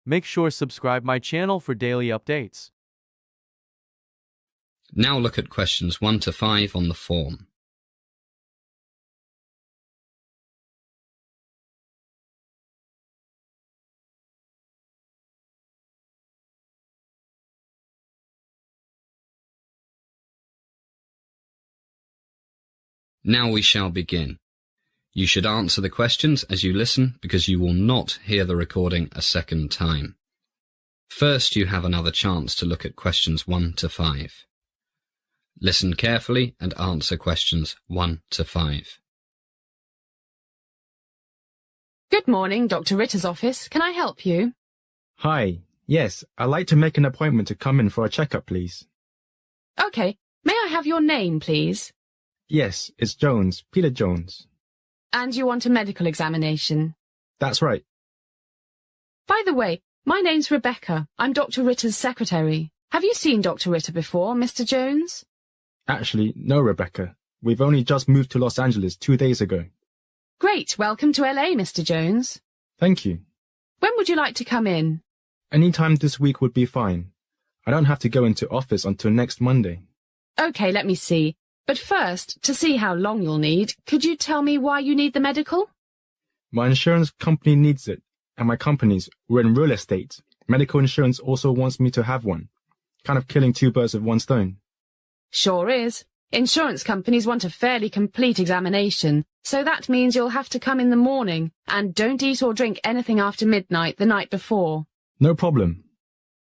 Make sure subscribe my channel for daily updates. Now look at questions 1 to 5 on the form. Now we shall begin. You should answer the questions as you listen because you will not hear the recording a second time. First, you have another chance to look at questions 1 to 5. Listen carefully and answer questions 1 to 5. Good morning, Dr. Ritter's office. Can I help you? Hi. Yes, I'd like to make an appointment to come in for a checkup, please. Okay. May I have your name, please? Yes, it's Jones, Peter Jones. And you want a medical examination? That's right. By the way, my name's Rebecca. I'm Dr. Ritter's secretary. Have you seen Dr. Ritter before, Mr. Jones? Actually, no, Rebecca. We've only just moved to Los Angeles 2 days ago. Great. Welcome to LA, Mr. Jones. Thank you. When would you like to come in? Any time this week would be fine. I don't have to go into office until next Monday. Okay, let me see. But first, to see how long you'll need, could you tell me why you need the medical? My insurance company needs it, and my company's, we're in real estate. Medical insurance also wants me to have one. Kind of killing 2 birds with 1 stone. Sure is. Insurance companies want a fairly complete examination, so that means you'll have to come in the morning, and don't eat or drink anything after midnight the night before. No problem.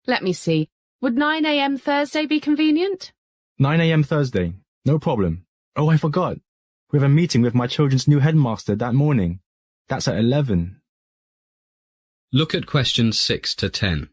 Let me see. Would 9 a.m. Thursday be convenient? 9 a.m. Thursday. No problem. Oh, I forgot. We have a meeting with my children's new headmaster that morning. That's at 11. Look at questions 6 to 10.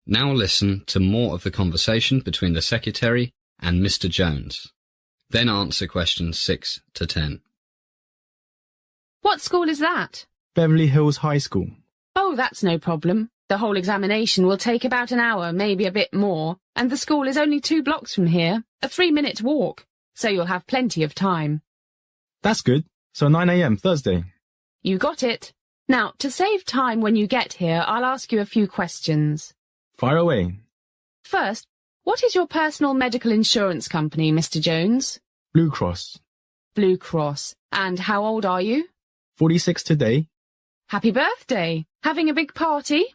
Now listen to more of the conversation between the secretary and Mr. Jones. Then answer questions 6 to 10. What school is that? Beverly Hills High School. Oh, that's no problem. The whole examination will take about an hour, maybe a bit more, and the school is only 2 blocks from here, a 3-minute walk, so you'll have plenty of time. That's good. So 9 a.m. Thursday. You got it. Now, to save time when you get here, I'll ask you a few questions. Fire away. First, what is your personal medical insurance company, Mr. Jones? Blue Cross. Blue Cross. And how old are you? 46 today. Happy birthday! Having a big party?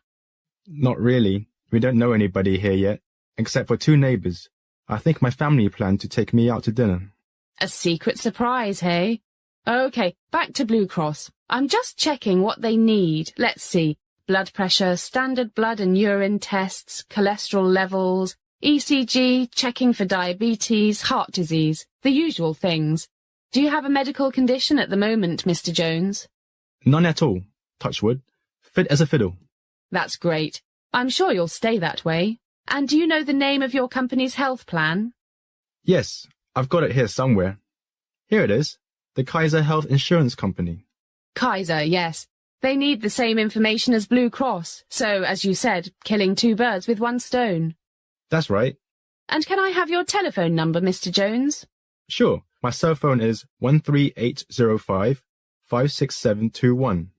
Not really. We don't know anybody here yet, except for 2 neighbors. I think my family planned to take me out to dinner. A secret surprise, hey? Okay, back to Blue Cross. I'm just checking what they need. Let's see. Blood pressure, standard blood and urine tests, cholesterol levels, ECG, checking for diabetes, heart disease, the usual things. Do you have a medical condition at the moment, Mr. Jones? None at all. Touch wood. Fit as a fiddle. That's great. I'm sure you'll stay that way. And do you know the name of your company's health plan? Yes, I've got it here somewhere. Here it is. The Kaiser Health Insurance Company. Kaiser, yes. They need the same information as Blue Cross, so, as you said, killing 2 birds with 1 stone. That's right. And can I have your telephone number, Mr. Jones? Sure. My cell phone is 13805 56721.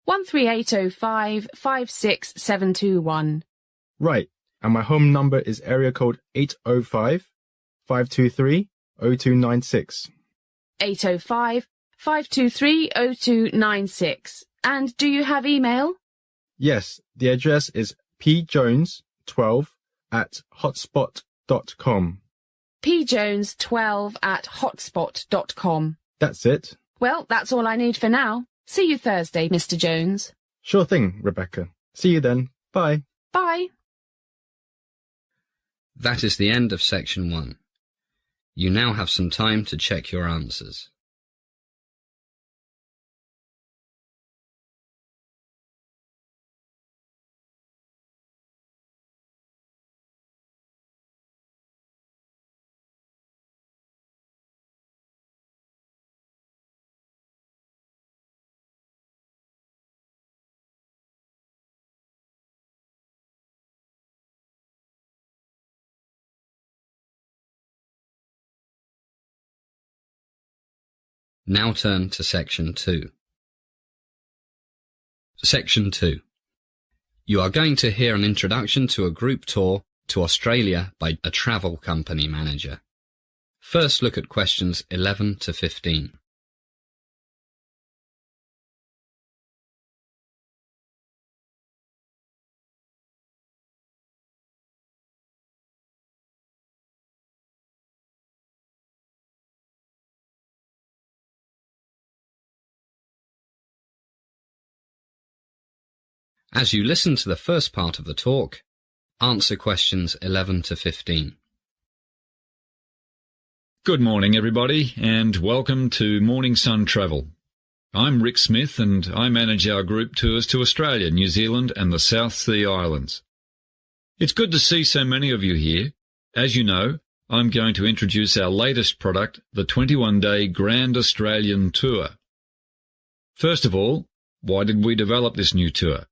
13805 56721. Right. And my home number is area code 805 523 0296. 805 523 0296. And do you have email? Yes, the address is pjones12@hotspot.com. pjones12@hotspot.com. That's it. Well, that's all I need for now. See you Thursday, Mr. Jones. Sure thing, Rebecca. See you then. Bye. Bye. That is the end of section 1. You now have some time to check your answers. Now turn to Section 2. Section 2. You are going to hear an introduction to a group tour to Australia by a travel company manager. First look at questions 11 to 15. As you listen to the first part of the talk, answer questions 11 to 15. Good morning, everybody, and welcome to Morning Sun Travel. I'm Rick Smith, and I manage our group tours to Australia, New Zealand, and the South Sea Islands. It's good to see so many of you here. As you know, I'm going to introduce our latest product, the 21-day Grand Australian Tour. First of all, why did we develop this new tour?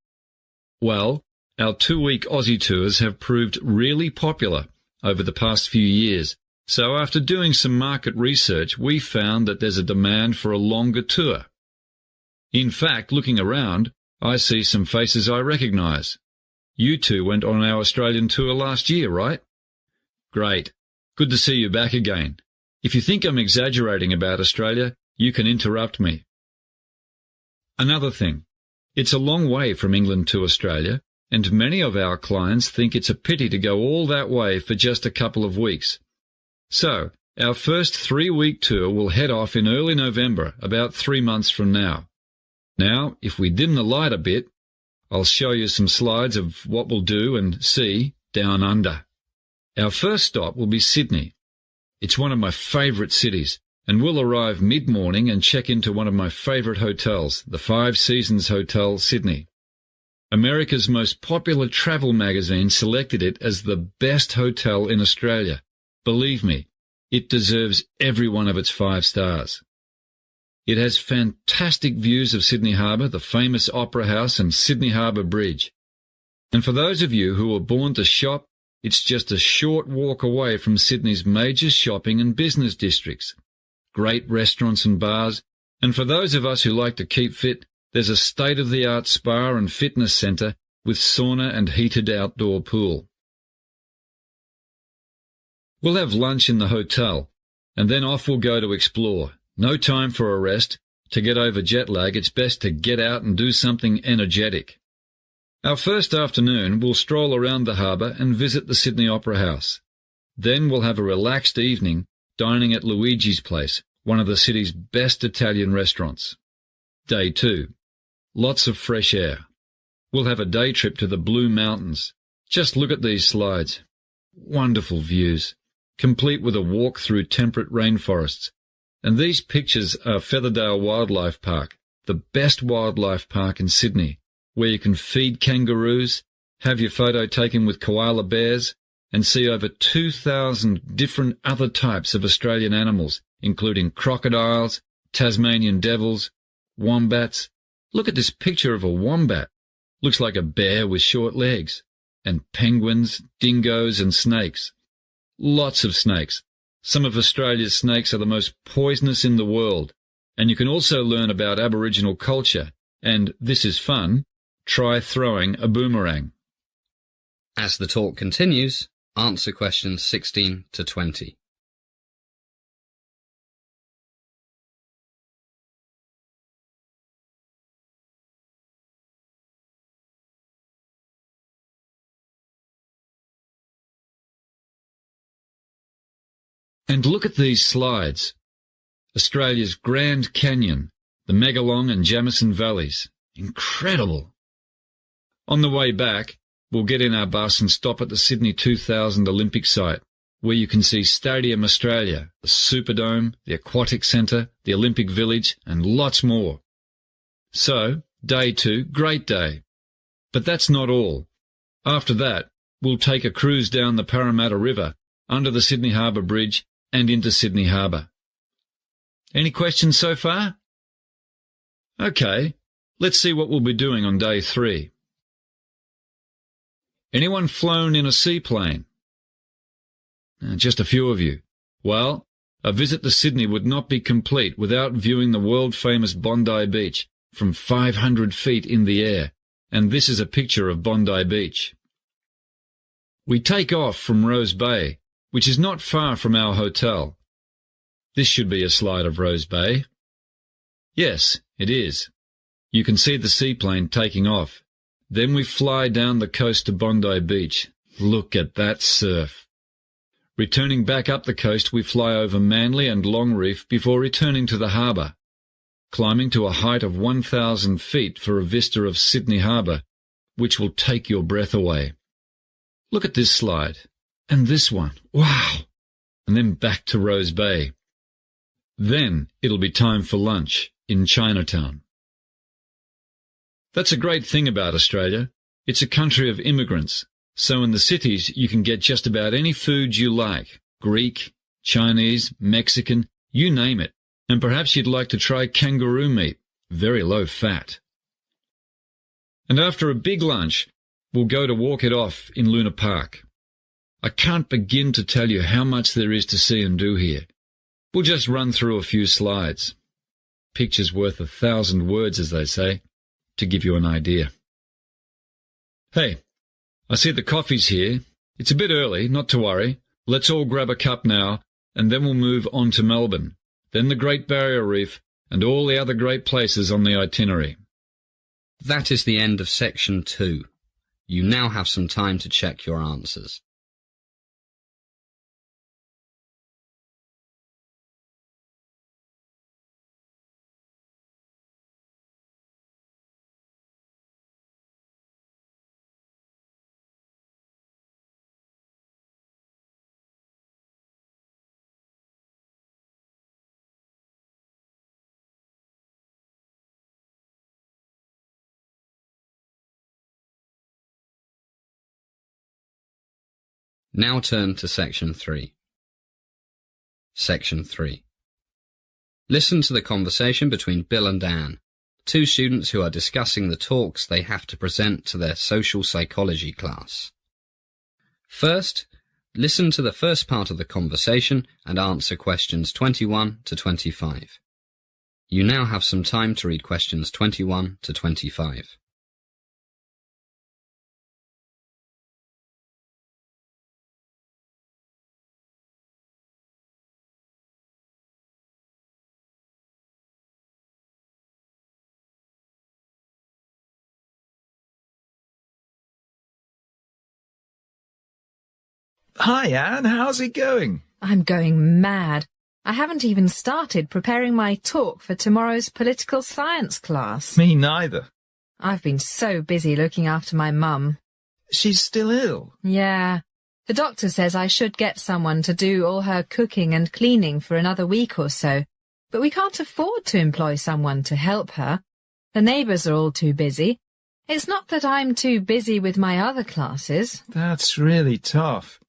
Well, our 2-week Aussie tours have proved really popular over the past few years, so after doing some market research, we found that there's a demand for a longer tour. In fact, looking around, I see some faces I recognise. You two went on our Australian tour last year, right? Great. Good to see you back again. If you think I'm exaggerating about Australia, you can interrupt me. Another thing. It's a long way from England to Australia, and many of our clients think it's a pity to go all that way for just a couple of weeks. So, our first 3-week tour will head off in early November, about 3 months from now. Now, if we dim the light a bit, I'll show you some slides of what we'll do and see down under. Our first stop will be Sydney. It's one of my favourite cities, and we'll arrive mid-morning and check into one of my favourite hotels, the 5 Seasons Hotel, Sydney. America's most popular travel magazine selected it as the best hotel in Australia. Believe me, it deserves every one of its 5 stars. It has fantastic views of Sydney Harbour, the famous Opera House, and Sydney Harbour Bridge. And for those of you who were born to shop, it's just a short walk away from Sydney's major shopping and business districts. Great restaurants and bars, and for those of us who like to keep fit, there's a state-of-the-art spa and fitness centre with sauna and heated outdoor pool. We'll have lunch in the hotel, and then off we'll go to explore. No time for a rest. To get over jet lag, it's best to get out and do something energetic. Our first afternoon, we'll stroll around the harbour and visit the Sydney Opera House. Then we'll have a relaxed evening dining at Luigi's Place, one of the city's best Italian restaurants. Day 2. Lots of fresh air. We'll have a day trip to the Blue Mountains. Just look at these slides. Wonderful views, complete with a walk through temperate rainforests. And these pictures are Featherdale Wildlife Park, the best wildlife park in Sydney, where you can feed kangaroos, have your photo taken with koala bears, and see over 2,000 different other types of Australian animals, including crocodiles, Tasmanian devils, wombats. Look at this picture of a wombat. Looks like a bear with short legs. And penguins, dingoes and snakes. Lots of snakes. Some of Australia's snakes are the most poisonous in the world. And you can also learn about Aboriginal culture. And, this is fun, try throwing a boomerang. As the talk continues, answer questions 16 to 20. And look at these slides. Australia's Grand Canyon, the Megalong and Jamison Valleys. Incredible. On the way back, we'll get in our bus and stop at the Sydney 2000 Olympic site, where you can see Stadium Australia, the Superdome, the Aquatic Centre, the Olympic Village, and lots more. So, day 2, great day. But that's not all. After that, we'll take a cruise down the Parramatta River, under the Sydney Harbour Bridge, and into Sydney Harbour. Any questions so far? Okay, let's see what we'll be doing on day 3. Anyone flown in a seaplane? Just a few of you. Well, A visit to Sydney would not be complete without viewing the world-famous Bondi Beach from 500 feet in the air, and this is a picture of Bondi Beach. We take off from Rose Bay, which is not far from our hotel. This should be a slide of Rose Bay. Yes, it is. You can see the seaplane taking off. Then we fly down the coast to Bondi Beach. Look at that surf. Returning back up the coast, we fly over Manly and Long Reef before returning to the harbour, climbing to a height of 1,000 feet for a vista of Sydney Harbour, which will take your breath away. Look at this slide. And this one. Wow! And then back to Rose Bay. Then it'll be time for lunch in Chinatown. That's a great thing about Australia. It's a country of immigrants. So in the cities you can get just about any food you like. Greek, Chinese, Mexican, you name it. And perhaps you'd like to try kangaroo meat. Very low fat. And after a big lunch, we'll go to walk it off in Luna Park. I can't begin to tell you how much there is to see and do here. We'll just run through a few slides. Picture's worth 1,000 words, as they say, to give you an idea. Hey, I see the coffee's here. It's a bit early, not to worry. Let's all grab a cup now, and then we'll move on to Melbourne, then the Great Barrier Reef, and all the other great places on the itinerary. That is the end of section 2. You now have some time to check your answers. Now turn to section 3. Section 3. Listen to the conversation between Bill and Anne, two students who are discussing the talks they have to present to their social psychology class. First, listen to the first part of the conversation and answer questions 21 to 25. You now have some time to read questions 21 to 25. Hi, Anne. How's it going? I'm going mad. I haven't even started preparing my talk for tomorrow's political science class. Me neither. I've been so busy looking after my mum. She's still ill. Yeah. The doctor says I should get someone to do all her cooking and cleaning for another week or so, but we can't afford to employ someone to help her. The neighbours are all too busy. It's not that I'm too busy with my other classes. That's really tough.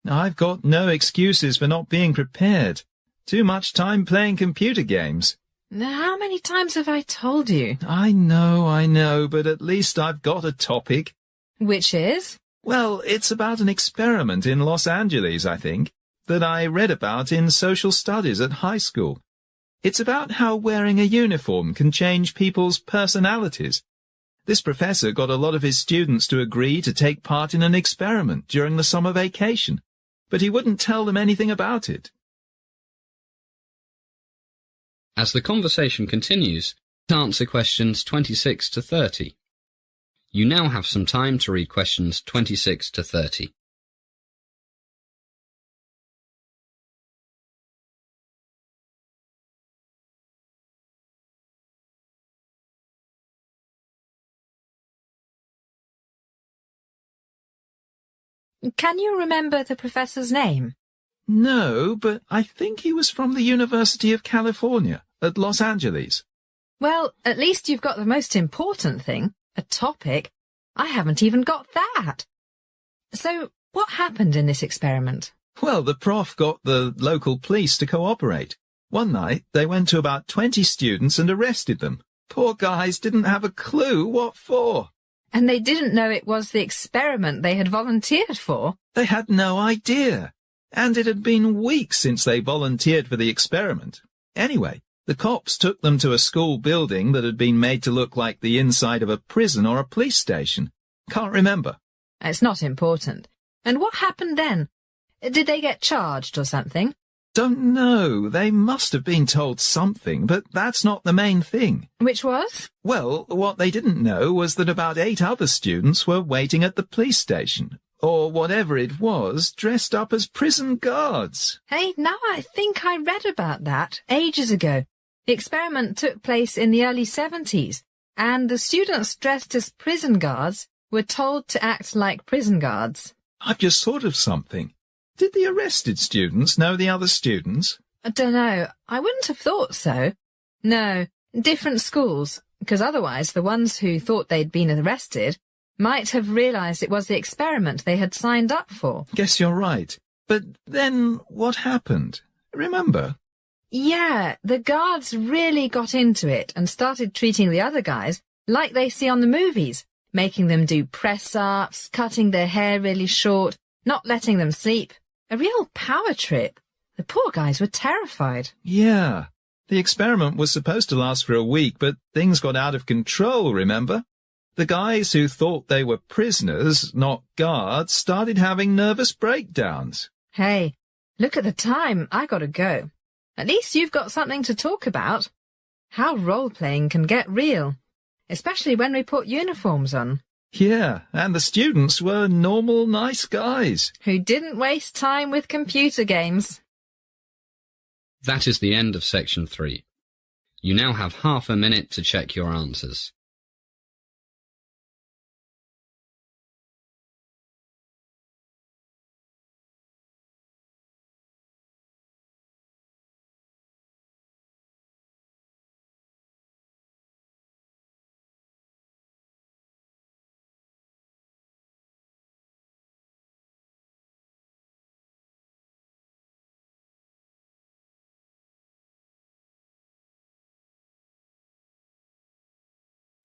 I've got no excuses for not being prepared. Too much time playing computer games. How many times have I told you? I know, but at least I've got a topic. Which is? Well, it's about an experiment in Los Angeles, I think, that I read about in social studies at high school. It's about how wearing a uniform can change people's personalities. This professor got a lot of his students to agree to take part in an experiment during the summer vacation, but he wouldn't tell them anything about it. As the conversation continues, answer questions 26 to 30. You now have some time to read questions 26 to 30. Can you remember the professor's name? No, but I think he was from the University of California at Los Angeles. Well, at least you've got the most important thing, a topic. I haven't even got that. So, what happened in this experiment? Well, the prof got the local police to cooperate. One night, they went to about 20 students and arrested them. Poor guys didn't have a clue what for. And they didn't know it was the experiment they had volunteered for? They had no idea. And it had been weeks since they volunteered for the experiment. Anyway, the cops took them to a school building that had been made to look like the inside of a prison or a police station. Can't remember. It's not important. And what happened then? Did they get charged or something? Don't know. They must have been told something, but that's not the main thing. Which was? Well, what they didn't know was that about 8 other students were waiting at the police station, or whatever it was, dressed up as prison guards. Hey, now I think I read about that ages ago. The experiment took place in the early 70s, and the students dressed as prison guards were told to act like prison guards. I've just thought of something. Did the arrested students know the other students? I don't know. I wouldn't have thought so. No, different schools, because otherwise the ones who thought they'd been arrested might have realised it was the experiment they had signed up for. Guess you're right. But then what happened? Remember? Yeah, the guards really got into it and started treating the other guys like they see on the movies, making them do press-ups, cutting their hair really short, not letting them sleep. A real power trip. The poor guys were terrified. Yeah. The experiment was supposed to last for a week, but things got out of control, remember? The guys who thought they were prisoners, not guards, started having nervous breakdowns. Hey, look at the time. I gotta go. At least you've got something to talk about. How role-playing can get real, especially when we put uniforms on. Yeah, and the students were normal, nice guys. Who didn't waste time with computer games. That is the end of section 3. You now have half a minute to check your answers.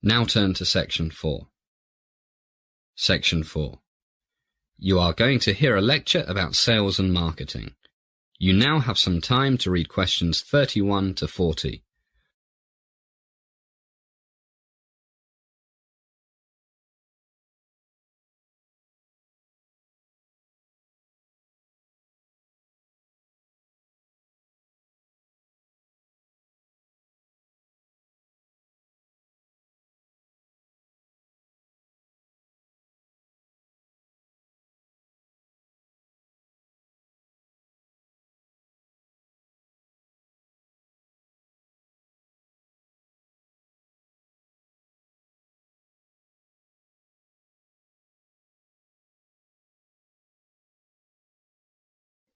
Now turn to section 4. Section 4. You are going to hear a lecture about sales and marketing. You now have some time to read questions 31 to 40.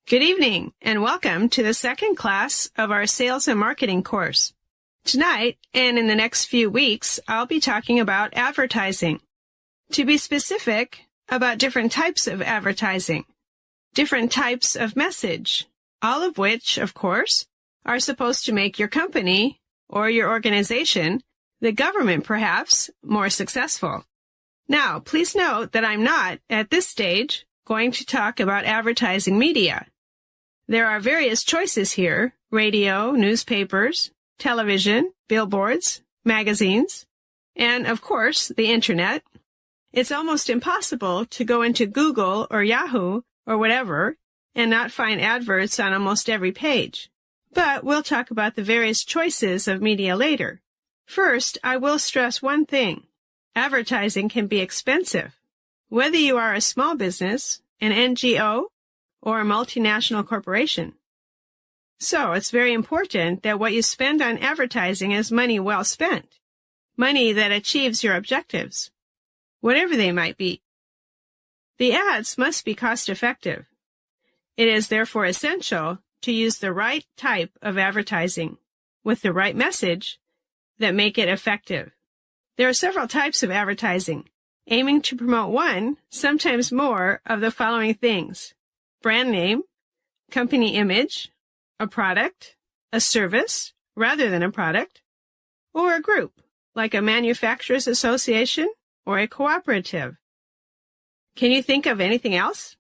Good evening, and welcome to the second class of our Sales and Marketing course. Tonight, and in the next few weeks, I'll be talking about advertising. To be specific, about different types of advertising, different types of message, all of which, of course, are supposed to make your company, or your organization, the government perhaps, more successful. Now, please note that I'm not, at this stage, going to talk about advertising media. There are various choices here: radio, newspapers, television, billboards, magazines, and, of course, the Internet. It's almost impossible to go into Google or Yahoo or whatever and not find adverts on almost every page. But we'll talk about the various choices of media later. First, I will stress one thing. Advertising can be expensive. Whether you are a small business, an NGO, or a multinational corporation. So it's very important that what you spend on advertising is money well spent, money that achieves your objectives, whatever they might be. The ads must be cost-effective. It is therefore essential to use the right type of advertising with the right message that make it effective. There are several types of advertising, aiming to promote one, sometimes more, of the following things: brand name, company image, a product, a service rather than a product, or a group, like a manufacturers association or a cooperative. Can you think of anything else?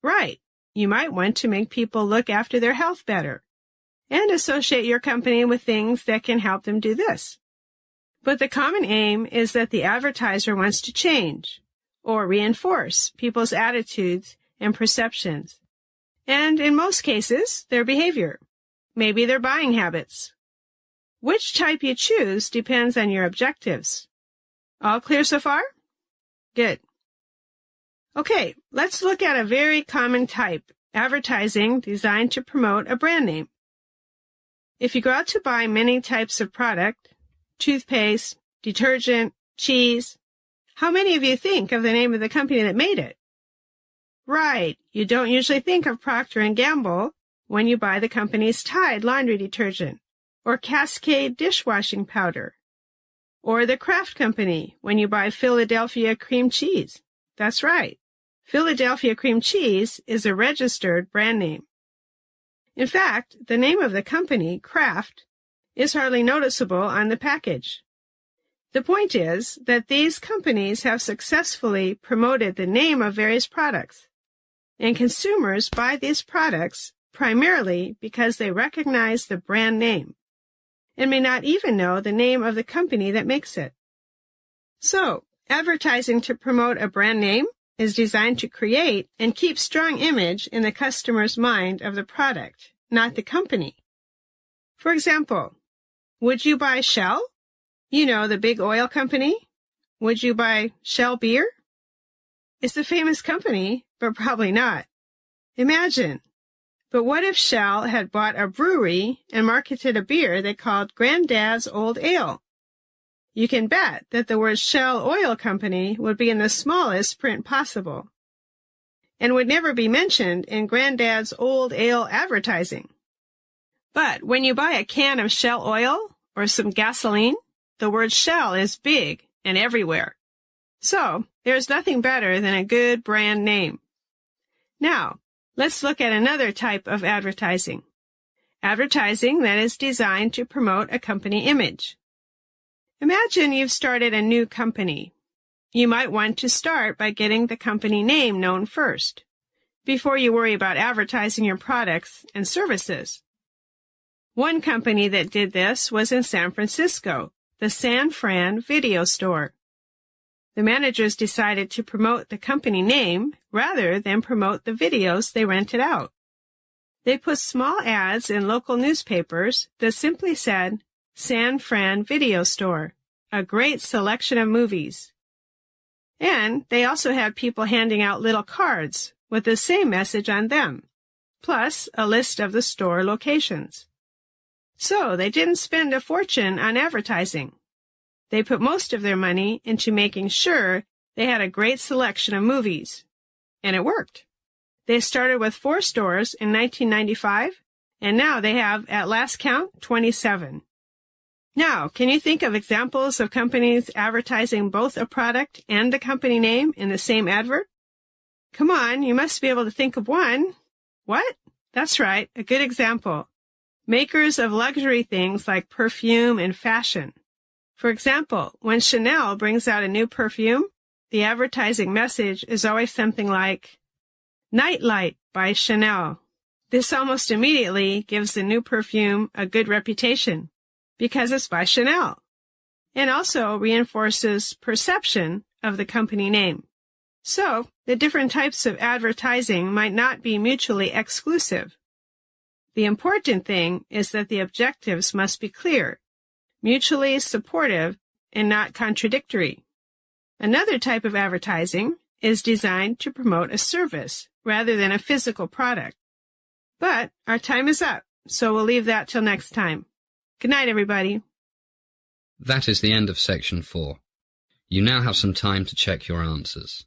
Right. You might want to make people look after their health better and associate your company with things that can help them do this. But the common aim is that the advertiser wants to change or reinforce people's attitudes and perceptions, and in most cases, their behavior, maybe their buying habits. Which type you choose depends on your objectives. All clear so far? Good. Okay, let's look at a very common type, advertising designed to promote a brand name. If you go out to buy many types of product, toothpaste, detergent, cheese, how many of you think of the name of the company that made it? Right, you don't usually think of Procter & Gamble when you buy the company's Tide laundry detergent, or Cascade dishwashing powder, or the Kraft Company when you buy Philadelphia cream cheese. That's right. Philadelphia cream cheese is a registered brand name. In fact, the name of the company, Kraft, is hardly noticeable on the package. The point is that these companies have successfully promoted the name of various products, and consumers buy these products primarily because they recognize the brand name and may not even know the name of the company that makes it. So, advertising to promote a brand name is designed to create and keep strong image in the customer's mind of the product, not the company. For example, would you buy Shell? You know, the big oil company. Would you buy Shell beer? It's a famous company, but probably not. Imagine. But what if Shell had bought a brewery and marketed a beer they called Granddad's Old Ale? You can bet that the word Shell Oil Company would be in the smallest print possible and would never be mentioned in Granddad's Old Ale advertising. But when you buy a can of Shell oil or some gasoline, the word Shell is big and everywhere. So there's nothing better than a good brand name. Now, let's look at another type of advertising. Advertising that is designed to promote a company image. Imagine you've started a new company. You might want to start by getting the company name known first, before you worry about advertising your products and services. One company that did this was in San Francisco, the San Fran Video Store. The managers decided to promote the company name rather than promote the videos they rented out. They put small ads in local newspapers that simply said, San Fran Video Store, a great selection of movies. And they also had people handing out little cards with the same message on them, plus a list of the store locations. So they didn't spend a fortune on advertising. They put most of their money into making sure they had a great selection of movies. And it worked. They started with 4 stores in 1995, and now they have, at last count, 27. Now, can you think of examples of companies advertising both a product and the company name in the same advert? Come on, you must be able to think of one. What? That's right, a good example. Makers of luxury things like perfume and fashion. For example, when Chanel brings out a new perfume, the advertising message is always something like, Nightlight by Chanel. This almost immediately gives the new perfume a good reputation because it's by Chanel, and also reinforces perception of the company name. So, the different types of advertising might not be mutually exclusive. The important thing is that the objectives must be clear, mutually supportive, and not contradictory. Another type of advertising is designed to promote a service rather than a physical product. But our time is up, so we'll leave that till next time. Good night, everybody. That is the end of section 4. You now have some time to check your answers.